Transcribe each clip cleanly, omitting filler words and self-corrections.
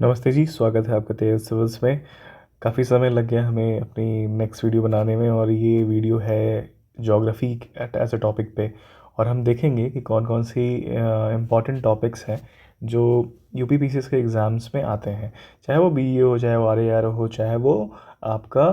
नमस्ते जी, स्वागत है आपका तेज सिविल्स में। काफ़ी समय लग गया हमें अपनी नेक्स्ट वीडियो बनाने में, और ये वीडियो है ज्योग्राफी एज अ टॉपिक पे। और हम देखेंगे कि कौन कौन सी इम्पॉर्टेंट टॉपिक्स हैं जो यूपी पीसीएस के एग्ज़ाम्स में आते हैं, चाहे वो बीईओ हो, चाहे वो आरएआर हो, चाहे वो आपका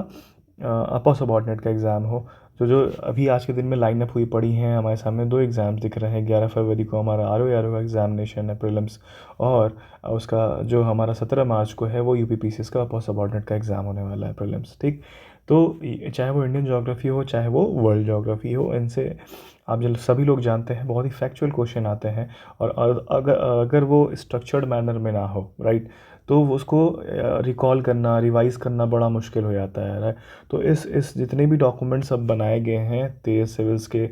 अपर सबऑर्डिनेट का एग्ज़ाम हो। तो जो अभी आज के दिन में लाइन अप हुई पड़ी हैं, हमारे सामने दो एग्ज़ाम्स दिख रहे हैं। 11 फरवरी को हमारा आरओआर का एग्ज़ामिनेशन है, प्रीलिम्स, और उसका जो हमारा 17 मार्च को है वो यूपी पीसीएस का अपर सबऑर्डिनेट का एग्ज़ाम होने वाला है, प्रीलिम्स। ठीक, तो चाहे वो इंडियन ज्योग्राफी हो, चाहे वो वर्ल्ड ज्योग्राफी हो, इनसे आप जो सभी लोग जानते हैं बहुत ही फैक्चुअल क्वेश्चन आते हैं। और अगर अगर वो स्ट्रक्चर्ड मैनर में ना हो, राइट, तो वो उसको रिकॉल करना, रिवाइज करना बड़ा मुश्किल हो जाता है, राइट। तो इस जितने भी डॉक्यूमेंट्स अब बनाए गए हैं तेज सिविल्स के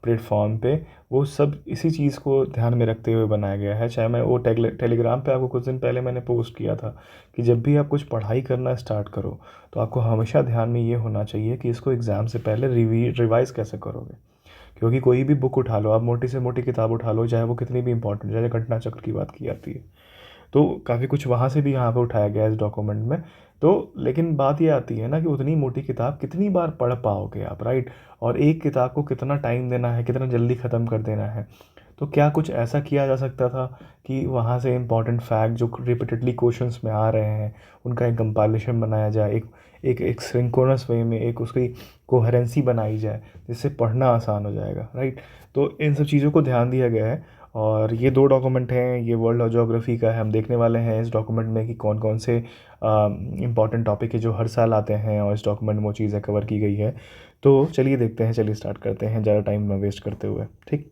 प्लेटफॉर्म पे, वो सब इसी चीज़ को ध्यान में रखते हुए बनाया गया है। चाहे मैं वो टेलीग्राम पे आपको कुछ दिन पहले मैंने पोस्ट किया था कि जब भी आप कुछ पढ़ाई करना स्टार्ट करो तो आपको हमेशा ध्यान में ये होना चाहिए कि इसको एग्ज़ाम से पहले रिवाइज़ कैसे करोगे। क्योंकि कोई भी बुक उठा लो आप, मोटी से मोटी किताब उठा लो, चाहे वो कितनी भी इंपॉर्टेंट, जैसे घटना चक्र की बात की जाती है, तो काफ़ी कुछ वहाँ से भी यहाँ पे उठाया गया है इस डॉक्यूमेंट में। तो लेकिन बात ये आती है ना कि उतनी मोटी किताब कितनी बार पढ़ पाओगे आप, राइट। और एक किताब को कितना टाइम देना है, कितना जल्दी ख़त्म कर देना है। तो क्या कुछ ऐसा किया जा सकता था कि वहाँ से इम्पॉर्टेंट फैक्ट जो रिपीटेडली क्वेश्चंस में आ रहे हैं उनका एक कंपाइलेशन बनाया जाए, एक एक एक सिंक्रोनस वे में एक उसकी कोहेरेंसी बनाई जाए, जिससे पढ़ना आसान हो जाएगा, राइट। तो इन सब चीज़ों को ध्यान दिया गया है। और ये दो डॉक्यूमेंट हैं, ये वर्ल्ड ज्योग्राफी का है। हम देखने वाले हैं इस डॉक्यूमेंट में कि कौन कौन से इम्पॉर्टेंट टॉपिक है जो हर साल आते हैं, और इस डॉक्यूमेंट में वो चीज़ें कवर की गई है। तो चलिए देखते हैं, चलिए स्टार्ट करते हैं ज़्यादा टाइम ना वेस्ट करते हुए। ठीक,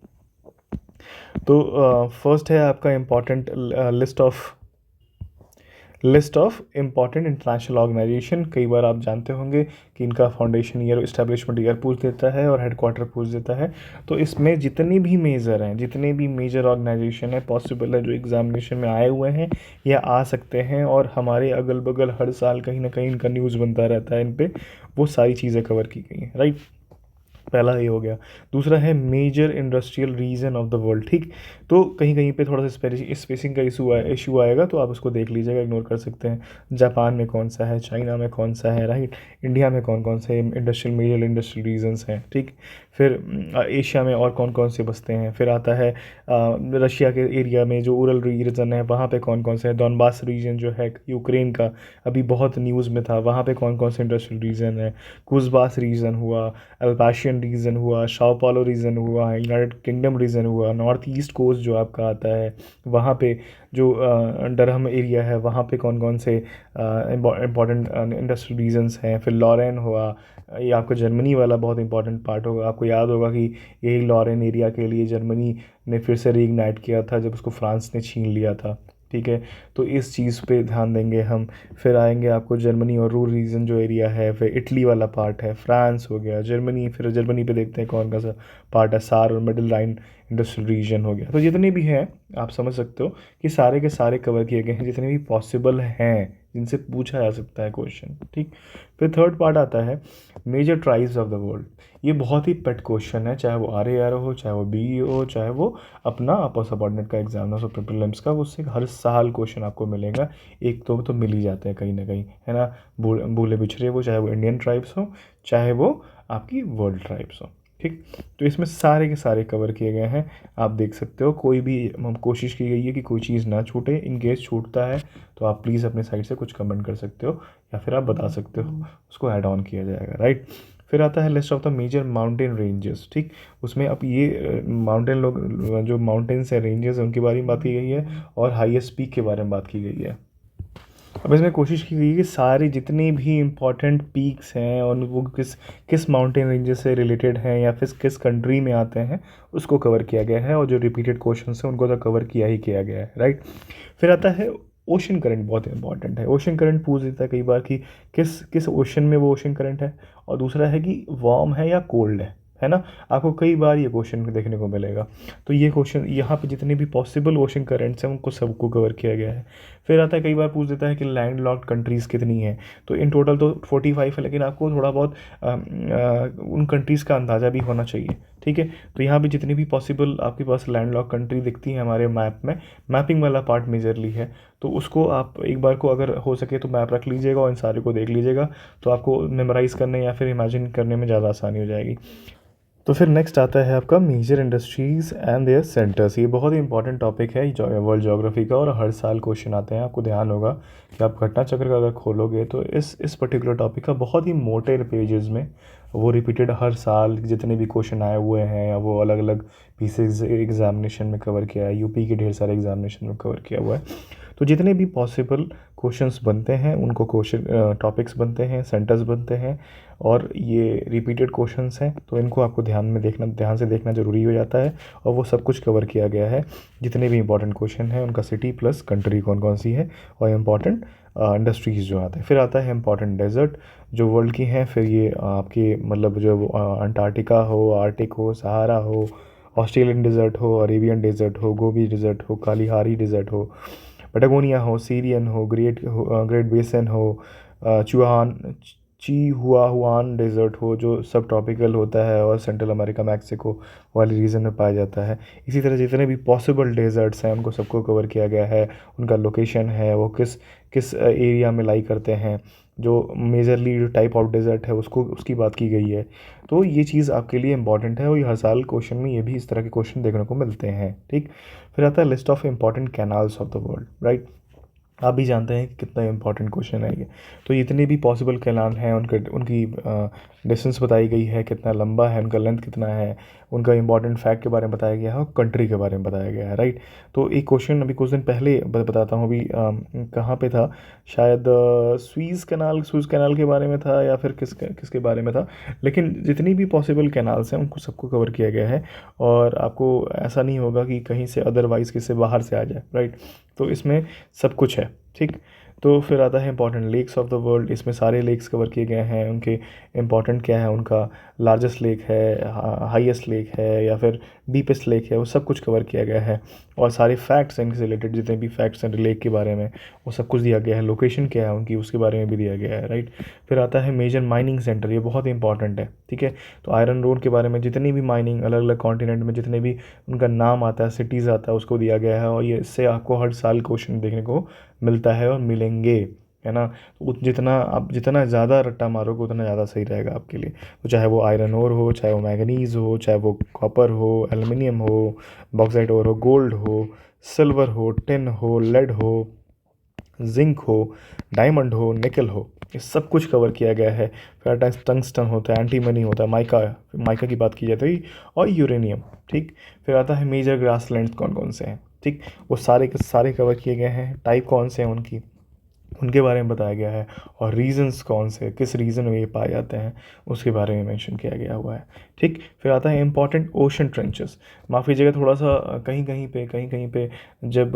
तो फर्स्ट है आपका important list of important international organization. कई बार आप जानते होंगे कि इनका फाउंडेशन ईयर, इस्टेब्लिशमेंट ईयर पूछ देता है और हेडक्वार्टर पूछ देता है। तो इसमें जितने भी मेजर हैं, जितने भी मेजर ऑर्गेनाइजेशन है पॉसिबल है जो एग्जामिनेशन में आए हुए हैं या आ सकते हैं, और हमारे अगल बगल हर साल कहीं ना कहीं इनका न्यूज़ बनता रहता है इन पे, वो सारी चीज़ें कवर की गई हैं, राइट। पहला ये हो गया। दूसरा है major industrial region of the world. ठीक, तो कहीं कहीं पे थोड़ा सा स्पेसिंग का इशू आएगा, तो आप उसको देख लीजिएगा, इग्नोर कर सकते हैं। जापान में कौन सा है, चाइना में कौन सा है, राइट, इंडिया में कौन कौन से मेजर इंडस्ट्रियल रीजन्स हैं। ठीक, फिर एशिया में और कौन कौन से बसते हैं। फिर आता है रशिया के एरिया में जो उरल रीजन है वहाँ पे कौन कौन से हैं। डॉनबास रीजन जो है यूक्रेन का, अभी बहुत न्यूज़ में था, वहाँ पे कौन कौन से इंडस्ट्रियल रीजन है। कुजबास रीजन हुआ, अल्पाशियन रीजन हुआ, शाओ पालो रीजन हुआ, यूनाइटेड किंगडम रीजन हुआ, नॉर्थ ईस्ट कोस्ट जो आपका आता है वहाँ पे जो डरहम एरिया है वहाँ पे कौन कौन से इम्पॉर्टेंट इंडस्ट्रियल रीजन्स हैं। फिर लॉरेन हुआ, ये आपका जर्मनी वाला बहुत इंपॉर्टेंट पार्ट होगा। आपको याद होगा कि यही लॉरेन एरिया के लिए जर्मनी ने फिर से रीइग्नाइट किया था जब उसको फ्रांस ने छीन लिया था। ठीक है, तो इस चीज़ पे ध्यान देंगे हम। फिर आएंगे आपको जर्मनी और रूर रीजन जो एरिया है, फिर इटली वाला पार्ट है, फ्रांस हो गया, जर्मनी। फिर जर्मनी पे देखते हैं कौन कौन सा पार्ट है, सार और मिडिल राइन इंडस्ट्रियल रीजन हो गया। तो जितने भी हैं आप समझ सकते हो कि सारे के सारे कवर किए गए हैं, जितने भी पॉसिबल हैं जिनसे पूछा जा सकता है क्वेश्चन। ठीक, फिर थर्ड पार्ट आता है major tribes of the world. ये बहुत ही पेट क्वेश्चन है, चाहे वो आर ए आर हो, चाहे वो बी हो, चाहे वो अपना अपर सबऑर्डिनेट का एग्जाम हो, प्रीलिम्स का, उससे हर साल क्वेश्चन आपको मिलेगा। एक तो मिल ही जाते हैं कहीं ना कहीं, है ना। भूले बिछड़े वो, चाहे वो इंडियन ट्राइब्स हो, चाहे वो आपकी वर्ल्ड ट्राइब्स हो। ठीक, तो इसमें सारे के सारे कवर किए गए हैं, आप देख सकते हो। कोई भी हम कोशिश की गई है कि कोई चीज़ ना छूटे। इन केस छूटता है तो आप प्लीज़ अपने साइड से कुछ कमेंट कर सकते हो, या फिर आप बता सकते हो, उसको ऐड ऑन किया जाएगा, राइट। फिर आता है list of the major mountain ranges. ठीक, उसमें अब ये माउंटेन लोग जो माउंटेन्स हैं, रेंजेस हैं, उनके बारे में बात की गई है, और हाईएस्ट पीक के बारे में बात की गई है। अब इसमें कोशिश की गई है कि सारे जितने भी इम्पॉर्टेंट पीक्स हैं और वो किस किस माउंटेन रेंजेस से रिलेटेड हैं या फिर किस कंट्री में आते हैं उसको कवर किया गया है, और जो रिपीटेड क्वेश्चन हैं उनको तो कवर किया ही किया गया है, राइट। फिर आता है ओशन करंट, बहुत इंपॉर्टेंट है। ओशन करंट पूछ देता है कई बार कि किस किस ओशन में वो ओशन करंट है, और दूसरा है कि वार्म है या कोल्ड है ना। आपको कई बार ये क्वेश्चन देखने को मिलेगा। तो ये क्वेश्चन यहाँ पे जितने भी पॉसिबल ओशन करंट्स हैं उनको सबको कवर किया गया है। फिर आता है कई बार पूछ देता है कि लैंड लॉक्ड कंट्रीज़ कितनी हैं, तो इन टोटल तो 45 है, लेकिन आपको थोड़ा बहुत उन कंट्रीज़ का अंदाज़ा भी होना चाहिए, ठीक है। तो यहाँ भी जितनी भी पॉसिबल आपके पास लैंड लॉक कंट्री दिखती है हमारे मैप में, मैपिंग वाला पार्ट मेजरली है, तो उसको आप एक बार को अगर हो सके तो मैप रख लीजिएगा और इन सारे को देख लीजिएगा, तो आपको मेमोराइज़ करने या फिर इमेजिन करने में ज़्यादा आसानी हो जाएगी। तो फिर नेक्स्ट आता है आपका major industries and their centres. ये बहुत ही इंपॉर्टेंट टॉपिक है वर्ल्ड ज्योग्राफी का, और हर साल क्वेश्चन आते हैं। आपको ध्यान होगा कि आप घटना चक्र का अगर खोलोगे तो इस पर्टिकुलर टॉपिक का बहुत ही मोटे पेजेस में वो रिपीटेड हर साल जितने भी क्वेश्चन आए हुए हैं, या वो अलग अलग पीसेज एग्जामिनेशन में कवर किया है, यूपी के ढेर सारे एग्जामिनेशन में कवर किया हुआ है। तो जितने भी पॉसिबल क्वेश्चंस बनते हैं उनको क्वेश्चन टॉपिक्स बनते हैं, सेंटर्स बनते हैं, और ये रिपीटेड क्वेश्चंस हैं, तो इनको आपको ध्यान से देखना ज़रूरी हो जाता है। और वो सब कुछ कवर किया गया है, जितने भी इंपॉर्टेंट क्वेश्चन हैं उनका सिटी प्लस कंट्री कौन कौन सी है, और इम्पॉर्टेंट इंडस्ट्रीज़ जो आते हैं। फिर आता है इंपॉर्टेंट डेजर्ट जो वर्ल्ड की हैं, फिर ये आपके मतलब जो अंटार्कटिका हो, आर्टिक हो, सहारा हो, ऑस्ट्रेलियन डेजर्ट हो, अरेबियन डेजर्ट हो, गोबी डेजर्ट हो, कालीहारी डेजर्ट हो, पेटागोनिया हो, सीरियन हो, ग्रेट बेसन हो, चुहान चिहुआहुआन डेजर्ट हो जो सब ट्रॉपिकल होता है और सेंट्रल अमेरिका मैक्सिको वाली रीजन में पाया जाता है। इसी तरह जितने भी पॉसिबल डेजर्ट्स हैं उनको सबको कवर किया गया है, उनका लोकेशन है, वो किस किस एरिया में लाई करते हैं, जो मेजरली जो टाइप ऑफ डेजर्ट है उसको उसकी बात की गई है। तो ये चीज़ आपके लिए इंपॉर्टेंट है, और ये हर साल क्वेश्चन में ये भी इस तरह के क्वेश्चन देखने को मिलते हैं, ठीक। फिर आता है list of important canals of the world, right. आप भी जानते हैं कि कितना इंपॉर्टेंट क्वेश्चन है ये। तो जितने भी पॉसिबल कैनाल हैं उनकी डिस्टेंस बताई गई है, कितना लंबा है, उनका लेंथ कितना है, उनका इंपॉर्टेंट फैक्ट के बारे में बताया गया है, और कंट्री के बारे में बताया गया है, राइट। तो एक क्वेश्चन अभी कुछ दिन पहले बताता हूँ, अभी कहाँ पे था, शायद स्वीज़ कैनाल के बारे में था, या फिर किसके बारे में था। लेकिन जितनी भी पॉसिबल कैनाल्स हैं उनको सबको कवर किया गया है, और आपको ऐसा नहीं होगा कि कहीं से अदरवाइज़ किसी बाहर से आ जाए, राइट। तो इसमें सब कुछ है, ठीक। तो फिर आता है important lakes of the world. इसमें सारे लेक्स कवर किए गए हैं, उनके इंपॉर्टेंट क्या है, उनका लार्जेस्ट लेक है, हाईएस्ट लेक है, या फिर डीपेस्ट लेक है, वो सब कुछ कवर किया गया है। और सारे फैक्ट्स हैं इनसे रिलेटेड, जितने भी फैक्ट्स हैं लेक के बारे में वो सब कुछ दिया गया है। लोकेशन क्या है उनकी उसके बारे में भी दिया गया है, राइट। फिर आता है मेजर माइनिंग सेंटर, ये बहुत इंपॉर्टेंट है, ठीक है। तो आयरन रोड के बारे में जितनी भी माइनिंग अलग अलग कॉन्टिनेंट में जितने भी उनका नाम आता है, सिटीज़ आता है, उसको दिया गया है। और ये इससे आपको हर साल क्वेश्चन देखने को मिलता है और मिलेंगे, है ना। तो जितना ज़्यादा रट्टा मारोगे उतना ज़्यादा सही रहेगा आपके लिए। तो चाहे वो आयरन ओर हो, चाहे वो मैंगनीज़ हो, चाहे वो कॉपर हो, एल्युमिनियम हो, बॉक्साइट ओर हो, गोल्ड हो, सिल्वर हो, टिन हो, लेड हो, जिंक हो, डायमंड हो, निकल हो, ये सब कुछ कवर किया गया है। फिर टंगस्टन होता है, एंटीमनी होता है, माइका की बात की जाती है, और यूरेनियम, ठीक। फिर आता है मेजर ग्रासलैंड्स कौन कौन से हैं, ठीक। वो सारे के सारे कवर किए गए हैं। टाइप कौन से हैं उनके बारे में बताया गया है, और रीजंस कौन से, किस रीजन में ये पाए जाते हैं उसके बारे में मेंशन किया गया हुआ है, ठीक। फिर आता है इंपॉर्टेंट ओशन ट्रेंचेस। माफ़ कीजिएगा थोड़ा सा कहीं कहीं पे जब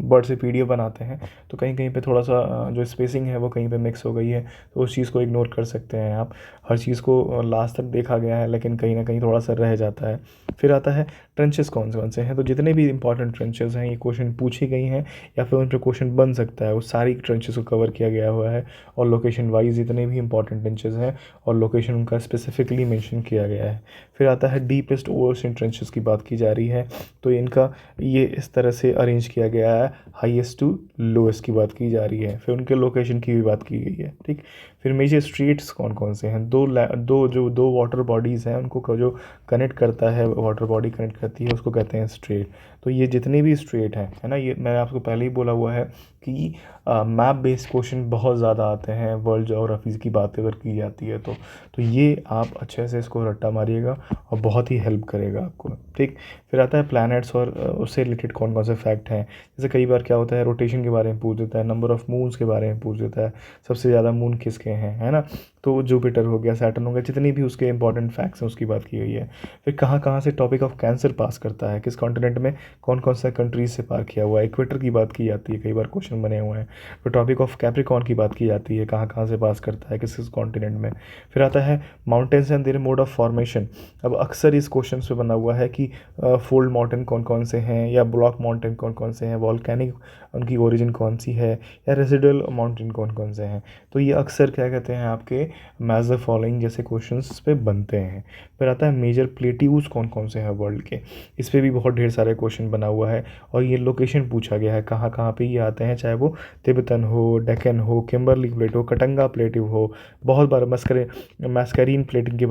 वर्ड से पीडीएफ बनाते हैं तो कहीं कहीं पे थोड़ा सा जो स्पेसिंग है वो कहीं पे मिक्स हो गई है, तो उस चीज़ को इग्नोर कर सकते हैं आप। हर चीज़ को लास्ट तक देखा गया है, लेकिन कहीं ना कहीं थोड़ा सा रह जाता है। फिर आता है ट्रेंचेस कौन से हैं। तो जितने भी इंपॉर्टेंट ट्रेंचेस हैं ये क्वेश्चन पूछी गई हैं या फिर उन पर क्वेश्चन बन सकता है, वो सारी ट्रेंचेस को कवर किया गया हुआ है, और लोकेशन वाइज जितने भी इंपॉर्टेंट ट्रेंचेस हैं और लोकेशन उनका स्पेसिफिकली मेंशन किया गया है। फिर आता है डीपेस्ट ओशन ट्रेंचेस की बात की जा रही है, तो इनका ये इस तरह से अरेंज किया गया है, हाईएस्ट टू लोएस्ट की बात की जा रही है, फिर उनके लोकेशन की भी बात की गई है, ठीक। फिर मेजर स्ट्रेट्स कौन कौन से हैं। दो वाटर बॉडीज़ हैं, उनको जो कनेक्ट करता है, वाटर बॉडी कनेक्ट करती है, उसको कहते हैं स्ट्रेट। तो ये जितने भी स्ट्रेट हैं, है ना, ये मैंने आपको पहले ही बोला हुआ है कि मैप बेस्ड क्वेश्चन बहुत ज़्यादा आते हैं वर्ल्ड ज्योग्राफी की बात अगर की जाती है तो ये आप अच्छे से इसको रट्टा मारिएगा और बहुत ही हेल्प करेगा आपको, ठीक। फिर आता है प्लैनेट्स और उससे रिलेटेड कौन कौन से फैक्ट हैं। जैसे कई बार क्या होता है रोटेशन के बारे में पूछ देता है, नंबर ऑफ़ मून्स के बारे में पूछ देता है, सबसे ज़्यादा मून किसके के हैं, है ना। तो जुपिटर हो गया, सैटर्न हो गया, जितनी भी उसके इंपॉर्टेंट फैक्ट्स हैं उसकी बात की गई है। फिर कहाँ कहाँ से टॉपिक ऑफ कैंसर पास करता है, किस कॉन्टिनेंट में कौन कौन सा कंट्रीज से पार किया हुआ है, इक्वेटर की बात की जाती है, कई बार क्वेश्चन बने हुए हैं। फिर टॉपिक ऑफ कैप्रिकॉर्न की बात की जाती है, कहाँ कहाँ से पास करता है, किस किस कॉन्टिनेंट में। फिर आता है mountains and their mode of formation. अब अक्सर इस क्वेश्चन पे बना हुआ है कि फोल्ड माउंटेन कौन कौन से हैं, या ब्लॉक माउंटेन कौन कौन से हैं, वॉल्केनिक उनकी ओरिजिन कौन सी है, या रेसिडुअल माउंटेन कौन कौन से हैं। तो ये अक्सर क्या कहते हैं आपके मैच द फॉलोइंग जैसे क्वेश्चंस पे बनते हैं। फिर आता है मेजर प्लेट्यूज कौन कौन से हैं वर्ल्ड के, इस पर भी बहुत ढेर सारे क्वेश्चन बना हुआ है, और ये लोकेशन पूछा गया है कहाँ कहाँ पे ये आते हैं, चाहे वो तिब्बतन हो, डेक्कन हो, किम्बरली प्लेट हो, कटंगा प्लेट्यू हो। बहुत बार मैस्करीन प्लेटू के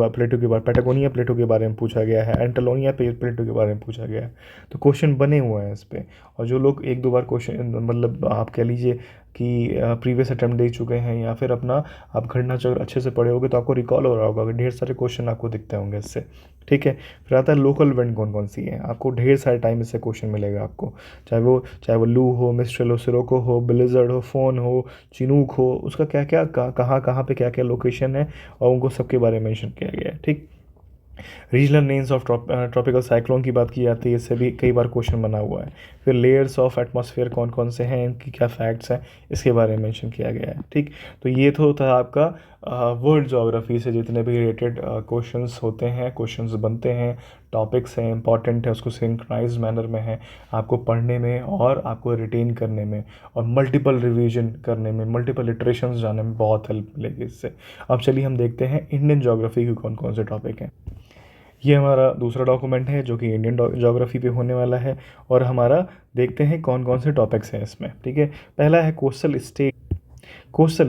बाद पैटागोनिया प्लेटू के बारे में पूछा गया है, एंटलोनिया प्लेटू के बारे में पूछा गया है। तो क्वेश्चन बने हुए हैं इस पर, और जो लोग एक दो बार क्वेश्चन मतलब आप कह लीजिए कि प्रीवियस अटैम्प्ट दे चुके हैं, या फिर अपना आप घटना चक्र अच्छे से पढ़े होगे तो आपको रिकॉल हो रहा होगा, ढेर सारे क्वेश्चन आपको दिखते होंगे इससे, ठीक है। फिर आता है लोकल इवेंट कौन कौन सी है, आपको ढेर सारे टाइम इससे क्वेश्चन मिलेगा आपको, चाहे वो लू हो, मिस्ट्रेल हो, सिरोको हो, ब्लिज़र्ड हो, फोन हो, चिनूक हो, उसका क्या क्या कहाँ कहाँ पे क्या क्या लोकेशन है, और उनको सबके बारे में मेंशन किया गया है, ठीक। Regional names of tropical cyclone की बात की जाती है, इससे भी कई बार क्वेश्चन बना हुआ है। फिर लेयर्स ऑफ एटमॉस्फेयर कौन कौन से हैं, इनकी क्या फैक्ट्स हैं, इसके बारे में मेंशन किया गया है, ठीक। तो ये तो था आपका वर्ल्ड ज्योग्राफी से जितने भी रिलेटेड क्वेश्चंस होते हैं, क्वेश्चंस बनते हैं, टॉपिक्स हैं, इंपॉर्टेंट है, उसको सिंक्रोनाइज मैनर में है आपको पढ़ने में और आपको रिटेन करने में और मल्टीपल रिवीजन करने में, मल्टीपल लिटरेशंस जाने में बहुत हेल्प मिलेगी इससे। अब चलिए हम देखते हैं इंडियन ज्योग्राफी के कौन कौन से टॉपिक हैं। ये हमारा दूसरा डॉक्यूमेंट है जो कि इंडियन ज्योग्राफी पे होने वाला है, और हमारा देखते हैं कौन कौन से टॉपिक्स हैं इसमें, ठीक है। पहला है कोस्टल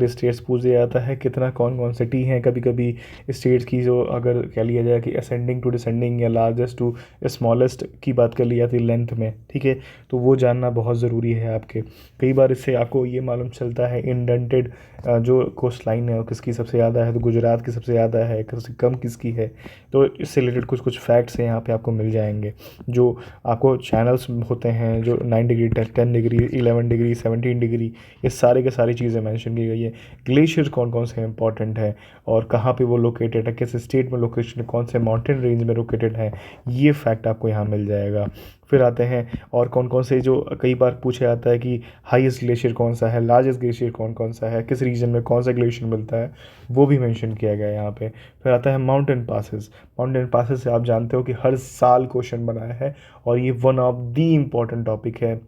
स्टेट्स पूछ दिया जाता है कितना कौन कौन सिटी हैं, कभी कभी स्टेट्स की जो अगर कह लिया जाए कि असेंडिंग टू डिसेंडिंग या लार्जेस्ट टू स्मॉलेस्ट की बात कर ली जाती है लेंथ में, ठीक है। तो वो जानना बहुत ज़रूरी है आपके। कई बार इससे आपको ये मालूम चलता है इंडेंटेड जो कोस्ट लाइन है वो किसकी सबसे ज़्यादा है, तो गुजरात की सबसे ज़्यादा है, सबसे कम किसकी है। तो इससे रिलेटेड कुछ कुछ फैक्ट्स हैं यहाँ पे आपको मिल जाएंगे। जो आपको चैनल्स होते हैं जो 9 डिग्री 10 डिग्री 11 डिग्री 17 डिग्री, ये सारे के सारी चीज़ें मेंशन की गई है। ग्लेशियर कौन कौन से इंपॉर्टेंट है और कहाँ पे वो लोकेटेड है, किस स्टेट में लोकेशन है, कौन से माउंटेन रेंज में लोकेटेड है, ये फैक्ट आपको यहाँ मिल जाएगा। फिर आते हैं और कौन कौन से जो कई बार पूछा जाता है कि हाईएस्ट ग्लेशियर कौन सा है, लार्जेस्ट ग्लेशियर कौन कौन सा है, किस रीजन में कौन सा ग्लेशियर मिलता है, वो भी मेंशन किया गया है यहाँ पे। फिर आता है माउंटेन पासेस से आप जानते हो कि हर साल क्वेश्चन बनाया है, और ये one of the important topic है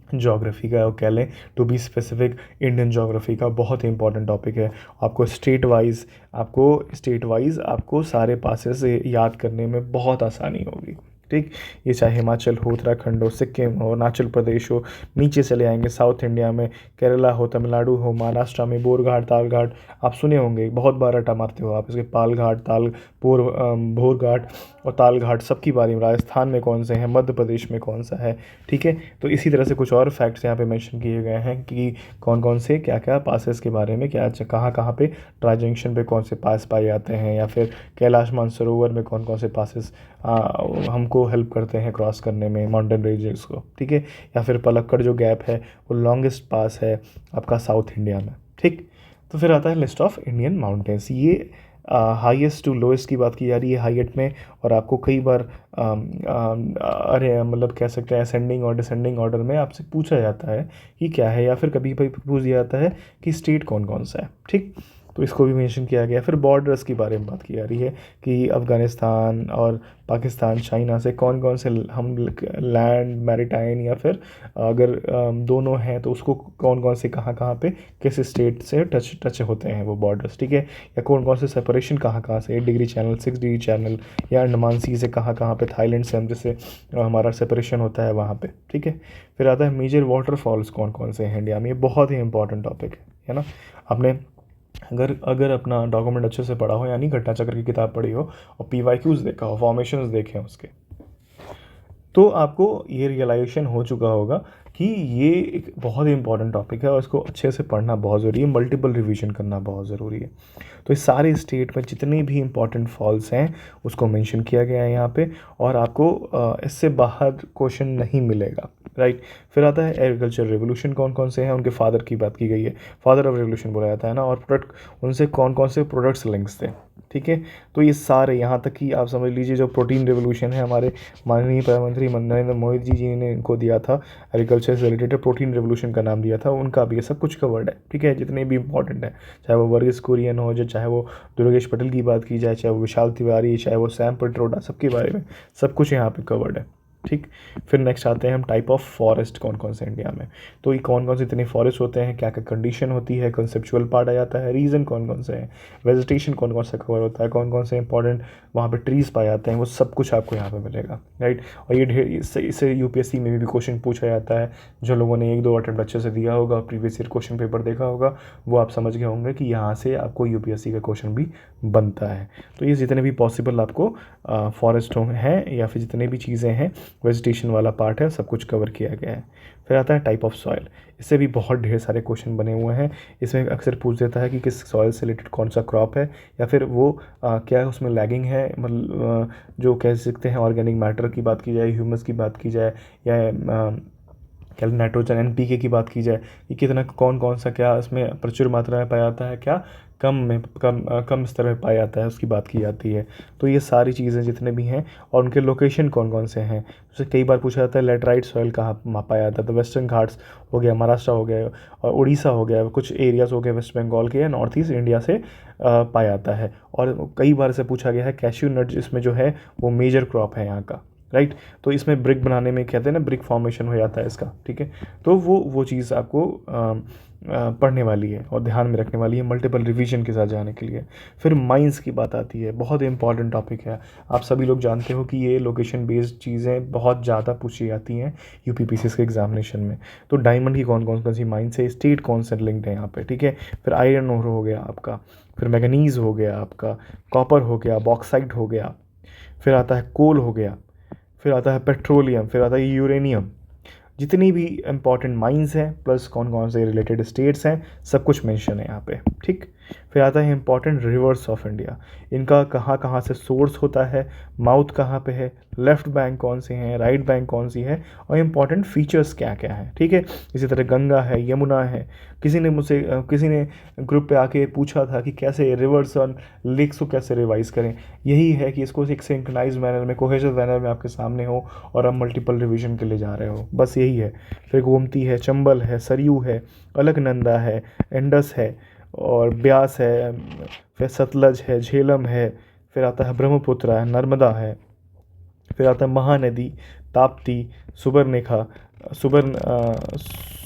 ज्योग्राफी का, और कह लें to be specific Indian geography का बहुत ही इंपॉर्टेंट टॉपिक है। स्टेट वाइज आपको सारे पासेस याद करने में बहुत आसानी होगी, ठीक। ये चाहे हिमाचल हो, उत्तराखंड हो, सिक्किम हो, अरुणाचल प्रदेश हो, नीचे चले आएंगे साउथ इंडिया में केरला हो, तमिलनाडु हो, महाराष्ट्र में बोरघाट तालघाट आप सुने होंगे, बहुत बार रटा मारते हो आप इसके, पालघाट भोरघाट और तालघाट सबकी बारे में। राजस्थान में कौन से हैं, मध्य प्रदेश में कौन सा है, ठीक है। तो इसी तरह से कुछ और फैक्ट्स यहाँ पे मेंशन किए गए हैं कि कौन कौन से क्या क्या पासेस के बारे में, क्या कहाँ कहाँ पे ट्राई जंक्शन पे कौन से पास पाए जाते हैं, या फिर कैलाश मानसरोवर में कौन कौन से पासेस हमको हेल्प करते हैं क्रॉस करने में माउंटेन रेंजेस को, ठीक है। या फिर पलक्कड़ जो गैप है वो लॉन्गेस्ट पास है आपका साउथ इंडिया में, ठीक। तो फिर आता है लिस्ट ऑफ इंडियन माउंटेन्स। ये हाईएस्ट टू लोएस्ट की बात की जा रही है हाइट में, और आपको कई बार अरे मतलब कह सकते हैं असेंडिंग और डिसेंडिंग ऑर्डर में आपसे पूछा जाता है कि क्या है, या फिर कभी कभी पूछ दिया जाता है कि स्टेट कौन कौन सा है, ठीक। तो इसको भी मेंशन किया गया। फिर बॉर्डर्स की बारे में बात की जा रही है कि अफ़गानिस्तान और पाकिस्तान चाइना से कौन कौन से हम लैंड मैरीटाइन, या फिर अगर दोनों हैं तो उसको कौन कौन से कहाँ कहाँ पे किस स्टेट से टच होते हैं वो बॉर्डर्स, ठीक है। या कौन कौन से सेपरेशन कहाँ कहाँ से, 8 डिग्री चैनल, 6 डिग्री चैनल, या अंडमान सी से कहाँ कहाँ पे थाईलैंड से हम जैसे हमारा सेपरेशन होता है वहाँ पे, ठीक है। फिर आता है मेजर वाटरफॉल्स कौन कौन से हैं इंडिया में, ये बहुत ही इंपॉर्टेंट टॉपिक है ना। आपने अगर अपना डॉक्यूमेंट अच्छे से पढ़ा हो, यानी घटना चक्र की किताब पढ़ी हो और PYQs देखा हो, फॉर्मेशंस देखे हैं उसके, तो आपको ये रियलाइजेशन हो चुका होगा कि ये एक बहुत ही इंपॉर्टेंट टॉपिक है और इसको अच्छे से पढ़ना बहुत ज़रूरी है, मल्टीपल रिवीजन करना बहुत ज़रूरी है। तो इस सारे स्टेट में जितने भी इंपॉर्टेंट फॉल्स हैं उसको मेंशन किया गया है यहाँ पे, और आपको इससे बाहर क्वेश्चन नहीं मिलेगा, राइट। फिर आता है एग्रीकल्चर रेवोल्यूशन कौन कौन से हैं, उनके फादर की बात की गई है, फादर ऑफ रेवोल्यूशन बोला जाता है ना, और प्रोडक्ट उनसे कौन कौन से प्रोडक्ट्स लिंक्स थे, ठीक है। तो ये सारे यहाँ तक कि आप समझ लीजिए जो प्रोटीन रेवोल्यूशन है, हमारे माननीय प्रधानमंत्री नरेंद्र मोदी जी ने इनको दिया था, एग्रीकल्चर से रिलेटेड प्रोटीन रेवोल्यूशन का नाम दिया था, उनका भी ये सब कुछ कवर्ड है, ठीक है, जितने भी इंपॉर्टेंट है, चाहे वो वर्गीस कुरियन हो, जो चाहे वो दुर्गेश पटेल की बात की जाए, चाहे वो विशाल तिवारी, चाहे वो सैम पिट्रोडा, सबके बारे में सब कुछ यहाँ पे कवर्ड है, ठीक। फिर नेक्स्ट आते हैं हम टाइप ऑफ फॉरेस्ट कौन कौन से इंडिया में। तो ये कौन कौन से इतने फॉरेस्ट होते हैं, क्या क्या कंडीशन होती है, कंसेप्चुअल पार्ट आ जाता है, रीज़न कौन कौन से हैं, वेजिटेशन कौन कौन सा कवर होता है, कौन कौन से इंपॉर्टेंट वहाँ पे ट्रीज़ पाए जाते हैं, वो सब कुछ आपको यहाँ पे मिलेगा, राइट। और ये ढेर इससे यूपीएससी में भी क्वेश्चन पूछा जाता है, जो लोगों ने 1-2 अटेम्प्ट अच्छे से दिया होगा, प्रीवियस ईयर क्वेश्चन पेपर देखा होगा, वो आप समझ गए होंगे कि यहाँ से आपको यूपीएससी का क्वेश्चन भी बनता है। तो ये जितने भी पॉसिबल आपको फॉरेस्ट हैं या फिर जितने भी चीज़ें हैं, वेजिटेशन वाला पार्ट है, सब कुछ कवर किया गया है। फिर आता है टाइप ऑफ सॉइल, इससे भी बहुत ढेर सारे क्वेश्चन बने हुए हैं। इसमें अक्सर पूछ देता है कि किस सॉइल से रिलेटेड कौन सा क्रॉप है, या फिर वो क्या उसमें लैगिंग है, मतलब जो कह सकते हैं ऑर्गेनिक मैटर की बात की जाए, ह्यूमस की बात की जाए, या क्या नाइट्रोजन एनपीके की बात की जाए कि कितना कौन कौन सा क्या इसमें प्रचुर मात्रा में पाया जाता है, क्या कम स्तर में पाया जाता है, उसकी बात की जाती है। तो ये सारी चीज़ें जितने भी हैं और उनके लोकेशन कौन कौन से हैं, जैसे कई बार पूछा जाता है लेटराइट सॉइल कहाँ पाया जाता है, तो वेस्टर्न घाट्स हो गया, महाराष्ट्र हो गया और उड़ीसा हो गया, कुछ एरियाज़ हो गए वेस्ट बंगाल के या नॉर्थ ईस्ट इंडिया से पाया जाता है। और कई बार से पूछा गया है कैश्यू नट जिसमें जो है वो मेजर क्रॉप है यहाँ का, राइट। तो इसमें ब्रिक बनाने में कहते हैं ना, ब्रिक फॉर्मेशन हो जाता है इसका, ठीक है। तो वो चीज़ आपको पढ़ने वाली है और ध्यान में रखने वाली है मल्टीपल रिवीजन के साथ जाने के लिए। फिर माइंस की बात आती है, बहुत इंपॉर्टेंट टॉपिक है। आप सभी लोग जानते हो कि ये लोकेशन बेस्ड चीज़ें बहुत ज़्यादा पूछी जाती हैं यूपीपीसीएस के एग्जामिनेशन में। तो डायमंड की कौन कौन सी माइंस है, स्टेट कौन से लिंक्ड है यहाँ पे, ठीक है। फिर आयरन ओर हो गया आपका, फिर मैगनीज़ हो गया आपका, कॉपर हो गया, बॉक्साइट हो गया, फिर आता है कोल हो गया, फिर आता है पेट्रोलियम, फिर आता है यूरेनियम। जितनी भी इंपॉर्टेंट माइंस हैं प्लस कौन कौन से रिलेटेड स्टेट्स हैं, सब कुछ मेंशन है यहाँ पे, ठीक। फिर आता है इंपॉर्टेंट रिवर्स ऑफ इंडिया, इनका कहाँ कहाँ से सोर्स होता है, माउथ कहाँ पे है, लेफ्ट बैंक कौन से हैं, राइट बैंक कौन सी है, और इंपॉर्टेंट फीचर्स क्या क्या हैं, ठीक है। इसी तरह गंगा है, यमुना है। किसी ने ग्रुप पे आके पूछा था कि कैसे रिवर्स और लेक्स को कैसे रिवाइज करें। यही है कि इसको एक सिंक्रोनाइज मैनर में, कोहेसिव मैनर में आपके सामने हो और आप मल्टीपल रिवीजन के लिए जा रहे हो, बस यही है। फिर गोमती है, चंबल है, सरयू है, अलकनंदा है, इंडस है और ब्यास है, फिर सतलज है, झेलम है, फिर आता है ब्रह्मपुत्र है, नर्मदा है, फिर आता है महानदी, ताप्ती, सुबर्णरेखा,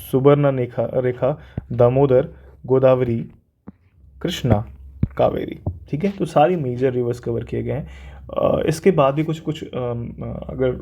सुबर्णरेखा रेखा, दामोदर, गोदावरी, कृष्णा, कावेरी, ठीक है। तो सारी मेजर रिवर्स कवर किए गए हैं। इसके बाद भी कुछ कुछ अगर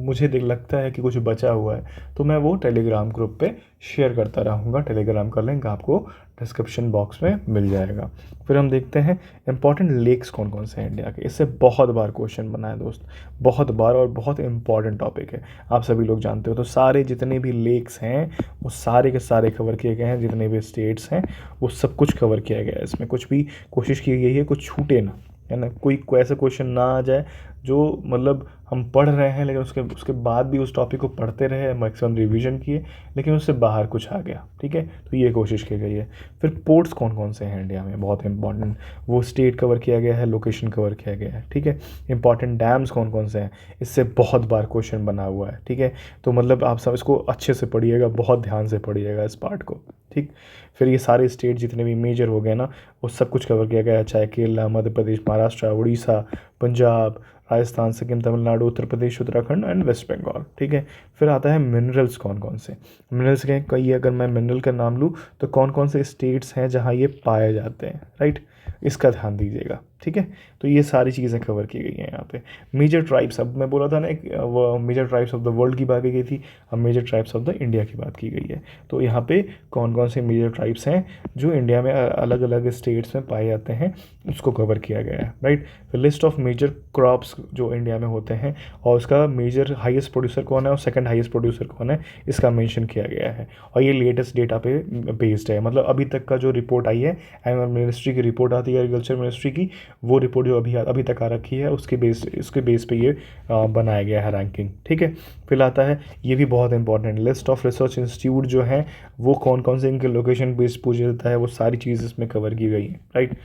मुझे लगता है कि कुछ बचा हुआ है तो मैं वो टेलीग्राम ग्रुप पे शेयर करता रहूँगा। टेलीग्राम का लिंक आपको डिस्क्रिप्शन बॉक्स में मिल जाएगा। फिर हम देखते हैं इंपॉर्टेंट लेक्स कौन कौन से हैं इंडिया के। इससे बहुत बार क्वेश्चन बना है दोस्त, बहुत बार, और बहुत इंपॉर्टेंट टॉपिक है, आप सभी लोग जानते हो। तो सारे जितने भी लेक्स हैं वो सारे के सारे कवर किए गए हैं, जितने भी स्टेट्स हैं वो सब कुछ कवर किया गया है। इसमें कुछ भी कोशिश की गई है कुछ छूटे ना, है ना, कोई ऐसा क्वेश्चन ना आ जाए जो मतलब हम पढ़ रहे हैं लेकिन उसके बाद भी उस टॉपिक को पढ़ते रहे, मैक्सिमम रिवीजन किए, लेकिन उससे बाहर कुछ आ गया, ठीक है। तो ये कोशिश की गई है। फिर पोर्ट्स कौन कौन से हैं इंडिया में, बहुत इंपॉर्टेंट, वो स्टेट कवर किया गया है, लोकेशन कवर किया गया है, ठीक है। इंपॉर्टेंट डैम्स कौन कौन से हैं, इससे बहुत बार क्वेश्चन बना हुआ है, ठीक है। तो मतलब आप सब इसको अच्छे से पढ़िएगा, बहुत ध्यान से पढ़िएगा इस पार्ट को, ठीक। फिर ये सारे स्टेट जितने भी मेजर हो गए ना, वो सब कुछ कवर किया गया है, चाहे केरला, मध्य प्रदेश, महाराष्ट्र, उड़ीसा, पंजाब, राजस्थान, सिक्किम, तमिलनाडु, उत्तर प्रदेश, उत्तराखंड एंड वेस्ट बंगाल, ठीक है। फिर आता है मिनरल्स कौन कौन से, मिनरल्स के कई, अगर मैं मिनरल का नाम लूँ तो कौन कौन से स्टेट्स हैं जहाँ ये पाए जाते हैं, राइट, इसका ध्यान दीजिएगा। ठीक है। तो ये सारी चीज़ें कवर की गई हैं यहाँ पे। मेजर ट्राइब्स, अब मैं बोला था ना वो major tribes of the world की बात की गई थी, अब major tribes of the India की बात की गई है। तो यहाँ पे कौन कौन से मेजर ट्राइब्स हैं जो इंडिया में अलग अलग स्टेट्स में पाए जाते हैं, उसको कवर किया गया है, राइट। फिर लिस्ट ऑफ मेजर क्रॉप्स जो इंडिया में होते हैं और उसका मेजर हाईएस्ट प्रोड्यूसर कौन है और सेकंड हाईएस्ट प्रोड्यूसर कौन है, इसका मेंशन किया गया है। और ये लेटेस्ट डेटा पे बेस्ड है, मतलब अभी तक का जो रिपोर्ट आई है, एनुअल मिनिस्ट्री की रिपोर्ट आती है एग्रीकल्चर मिनिस्ट्री की, वो रिपोर्ट जो अभी अभी तक आ रखी है उसके बेस पे ये बनाया गया है रैंकिंग, ठीक है। फिर आता है, ये भी बहुत important, list of research institute जो हैं वो कौन कौन से इनके लोकेशन बेस्ड पूछा जाता है, वो सारी चीज़ इसमें कवर की गई है, राइट।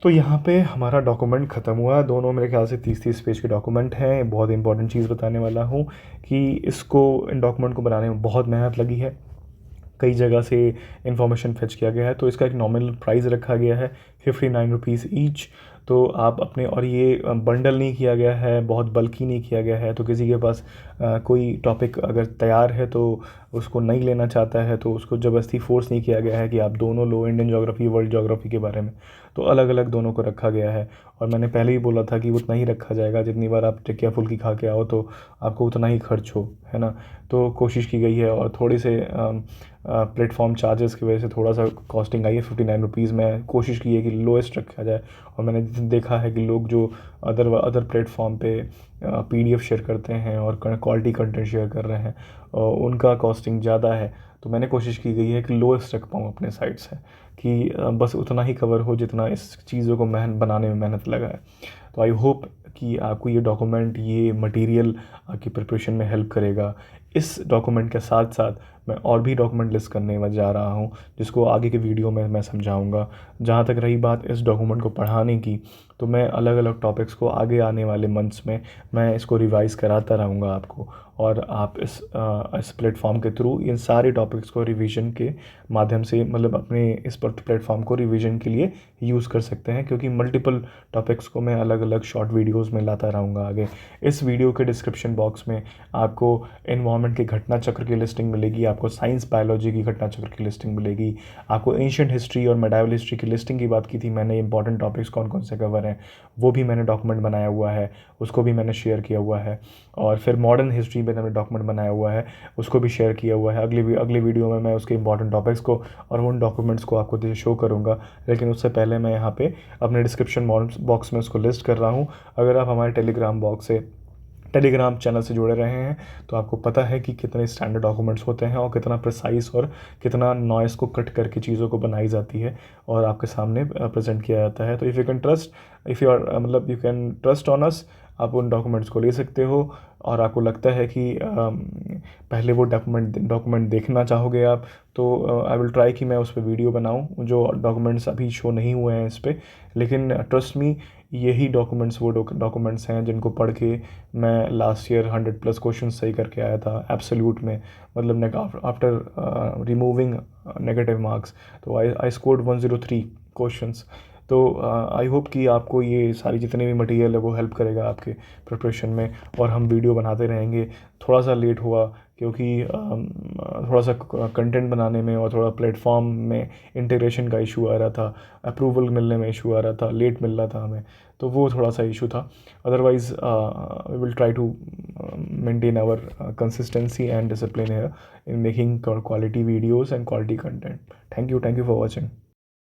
तो यहाँ पे हमारा डॉक्यूमेंट ख़त्म हुआ। दोनों मेरे ख्याल से 30-30 पेज के डॉक्यूमेंट हैं। बहुत इंपॉर्टेंट चीज़ बताने वाला हूँ कि इसको इन डॉक्यूमेंट को बनाने में बहुत मेहनत लगी है, कई जगह से इंफॉर्मेशन फेच किया गया है। तो इसका एक नॉमिनल प्राइस रखा गया है 59 रुपीज़ ईच। तो आप अपने, और ये बंडल नहीं किया गया है, बहुत बल्कि नहीं किया गया है। तो किसी के पास कोई टॉपिक अगर तैयार है तो उसको नहीं लेना चाहता है तो उसको ज़बरदस्ती फोर्स नहीं किया गया है कि आप दोनों लो, इंडियन ज्योग्राफी, वर्ल्ड ज्योग्राफी के बारे में। तो अलग अलग दोनों को रखा गया है। और मैंने पहले ही बोला था कि उतना ही रखा जाएगा, जितनी बार आप टिक्किया फुल्की खा के आओ तो आपको उतना ही खर्च हो, है ना। तो कोशिश की गई है, और थोड़ी से प्लेटफॉर्म चार्जेस की वजह से थोड़ा सा कॉस्टिंग आई है 59 रुपीज़ में। कोशिश की है कि लोएस्ट रखा जाए, और मैंने देखा है कि लोग जो अदर प्लेटफॉर्म पे PDF शेयर करते हैं और क्वालिटी कंटेंट शेयर कर रहे हैं, उनका कॉस्टिंग ज़्यादा है। तो मैंने कोशिश की गई है कि लोएस्ट रख पाऊँ अपने साइड से, कि बस उतना ही कवर हो जितना इस चीज़ों को बनाने में मेहनत लगा है। तो आई होप कि आपको ये डॉक्यूमेंट, ये मटेरियल आपकी प्रिपरेशन में हेल्प करेगा। इस डॉक्यूमेंट के साथ साथ मैं और भी डॉक्यूमेंट लिस्ट करने जा रहा हूँ, जिसको आगे के वीडियो में मैं समझाऊंगा। जहाँ तक रही बात इस डॉक्यूमेंट को पढ़ाने की, तो मैं अलग अलग टॉपिक्स को आगे आने वाले मंथ्स में मैं इसको रिवाइज़ कराता रहूँगा आपको, और आप इस प्लेटफॉर्म के थ्रू इन सारे टॉपिक्स को रिवीजन के माध्यम से, मतलब अपने इस प्लेटफॉर्म को रिवीजन के लिए यूज़ कर सकते हैं, क्योंकि मल्टीपल टॉपिक्स को मैं अलग अलग शॉर्ट वीडियोस में लाता रहूँगा आगे। इस वीडियो के डिस्क्रिप्शन बॉक्स में आपको एनवायरनमेंट के घटना चक्र की लिस्टिंग मिलेगी, आपको साइंस बायोलॉजी की घटना चक्र की लिस्टिंग मिलेगी, आपको एंशिएंट हिस्ट्री और मेडाइवल हिस्ट्री की लिस्टिंग की बात की थी मैंने, इंपॉर्टेंट टॉपिक्स कौन कौन से कवर हैं वो भी मैंने डॉक्यूमेंट बनाया हुआ है, उसको भी मैंने शेयर किया हुआ है। और फिर मॉडर्न हिस्ट्री में मैंने डॉक्यूमेंट बनाया हुआ है, उसको भी शेयर किया हुआ है। अगले वीडियो में मैं उसके इंपॉर्टेंट टॉपिक्स को और उन डॉक्यूमेंट्स को आपको शो करूँगा। लेकिन उससे पहले मैं यहाँ पे अपने डिस्क्रिप्शन बॉक्स में उसको लिस्ट कर रहा हूँ। अगर आप हमारे टेलीग्राम चैनल से जुड़े रहे हैं तो आपको पता है कि कितने स्टैंडर्ड डॉक्यूमेंट्स होते हैं और कितना प्रिसाइज और कितना नॉइस को कट करके चीज़ों को बनाई जाती है और आपके सामने प्रेजेंट किया जाता है। तो if you can trust on us, आप उन डॉक्यूमेंट्स को ले सकते हो। और आपको लगता है कि पहले वो डॉक्यूमेंट देखना चाहोगे आप, तो आई विल ट्राई कि मैं उस पर वीडियो बनाऊं। जो डॉक्यूमेंट्स अभी शो नहीं हुए हैं इस पर, लेकिन ट्रस्ट मी, यही डॉक्यूमेंट्स वो डॉक्यूमेंट्स हैं जिनको पढ़ के मैं लास्ट ईयर 100+ क्वेश्चन सही करके आया था एब्सोल्यूट में, मतलब आफ्टर रिमूविंग नेगेटिव मार्क्स। तो आई स्कोर्ड 103 क्वेश्चंस। तो आई होप कि आपको ये सारी जितने भी मटेरियल है वो हेल्प करेगा आपके प्रिपरेशन में, और हम वीडियो बनाते रहेंगे। थोड़ा सा लेट हुआ क्योंकि थोड़ा सा कंटेंट बनाने में और थोड़ा प्लेटफॉर्म में इंटीग्रेशन का इशू आ रहा था, अप्रूवल मिलने में इशू आ रहा था, लेट मिल रहा था हमें, तो वो थोड़ा सा इशू था। Otherwise we will try to maintain our consistency and discipline here in making quality videos and quality content. Thank you for watching.